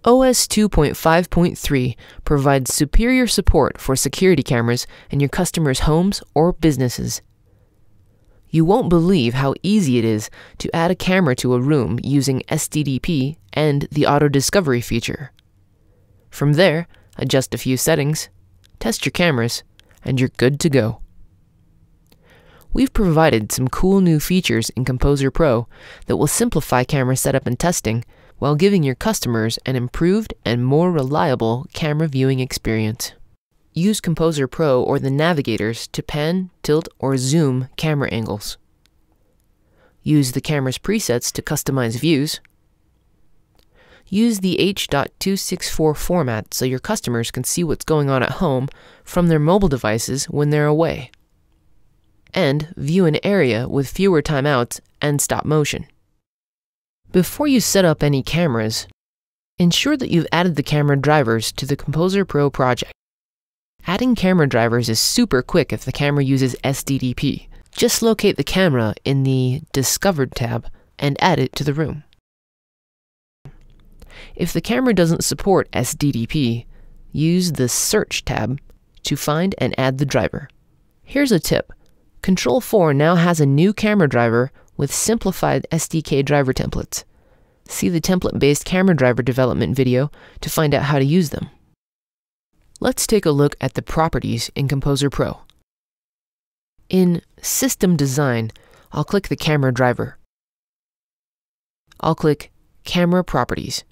OS 2.5.3 provides superior support for security cameras in your customers' homes or businesses. You won't believe how easy it is to add a camera to a room using SDDP and the auto discovery feature. From there, adjust a few settings, test your cameras, and you're good to go. We've provided some cool new features in Composer Pro that will simplify camera setup and testing while giving your customers an improved and more reliable camera viewing experience. Use Composer Pro or the navigators to pan, tilt, or zoom camera angles. Use the camera's presets to customize views. Use the H.264 format so your customers can see what's going on at home from their mobile devices when they're away. And view an area with fewer timeouts and stop motion. Before you set up any cameras, ensure that you've added the camera drivers to the Composer Pro project. Adding camera drivers is super quick if the camera uses SDDP. Just locate the camera in the Discovered tab and add it to the room. If the camera doesn't support SDDP, use the Search tab to find and add the driver. Here's a tip. Control4 now has a new camera driver with simplified SDK driver templates. See the template-based camera driver development video to find out how to use them. Let's take a look at the properties in Composer Pro. In System Design, I'll click the camera driver. I'll click Camera Properties.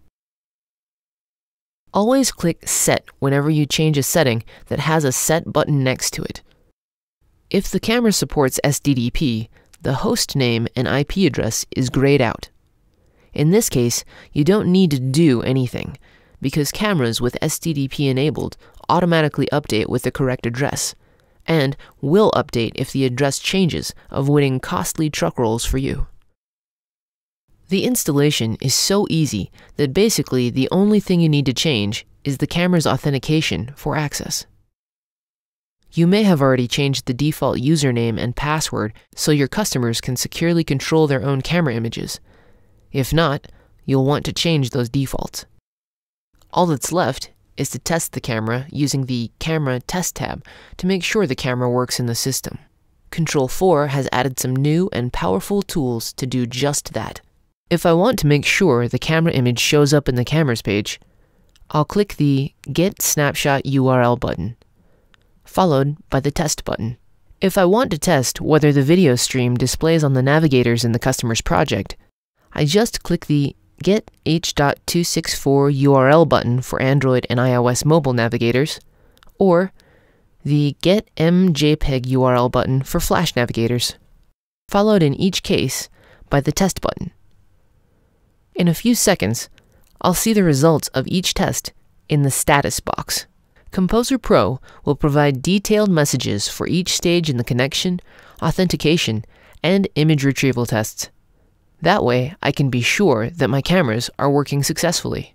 Always click Set whenever you change a setting that has a Set button next to it. If the camera supports SDDP, the host name and IP address is grayed out. In this case, you don't need to do anything, because cameras with SDDP enabled automatically update with the correct address, and will update if the address changes, avoiding costly truck rolls for you. The installation is so easy that basically the only thing you need to change is the camera's authentication for access. You may have already changed the default username and password so your customers can securely control their own camera images. If not, you'll want to change those defaults. All that's left is to test the camera using the Camera Test tab to make sure the camera works in the system. Control4 has added some new and powerful tools to do just that. If I want to make sure the camera image shows up in the Cameras page, I'll click the Get Snapshot URL button, followed by the Test button. If I want to test whether the video stream displays on the navigators in the customer's project, I just click the Get H.264 URL button for Android and iOS mobile navigators, or the Get MJPEG URL button for Flash navigators, followed in each case by the Test button. In a few seconds, I'll see the results of each test in the status box. Composer Pro will provide detailed messages for each stage in the connection, authentication, and image retrieval tests. That way, I can be sure that my cameras are working successfully.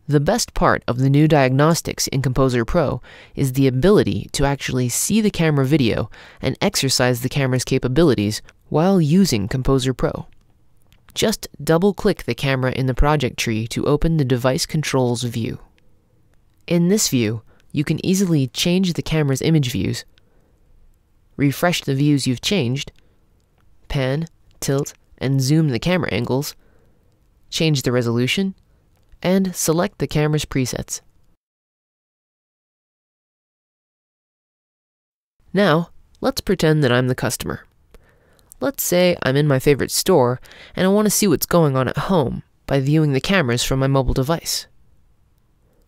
The best part of the new diagnostics in Composer Pro is the ability to actually see the camera video and exercise the camera's capabilities while using Composer Pro. Just double-click the camera in the project tree to open the Device Controls view. In this view, you can easily change the camera's image views, refresh the views you've changed, pan, tilt, and zoom the camera angles, change the resolution, and select the camera's presets. Now, let's pretend that I'm the customer. Let's say I'm in my favorite store and I want to see what's going on at home by viewing the cameras from my mobile device.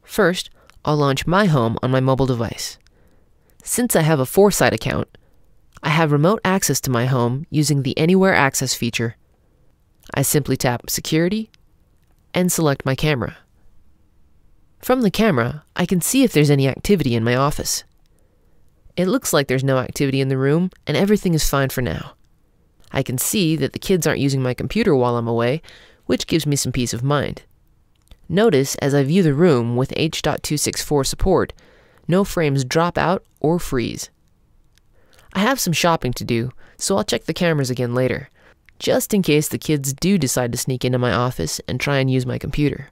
First, I'll launch My Home on my mobile device. Since I have a Foresight account, I have remote access to my home using the Anywhere Access feature. I simply tap Security and select my camera. From the camera, I can see if there's any activity in my office. It looks like there's no activity in the room and everything is fine for now. I can see that the kids aren't using my computer while I'm away, which gives me some peace of mind. Notice as I view the room with H.264 support, no frames drop out or freeze. I have some shopping to do, so I'll check the cameras again later, just in case the kids do decide to sneak into my office and try and use my computer.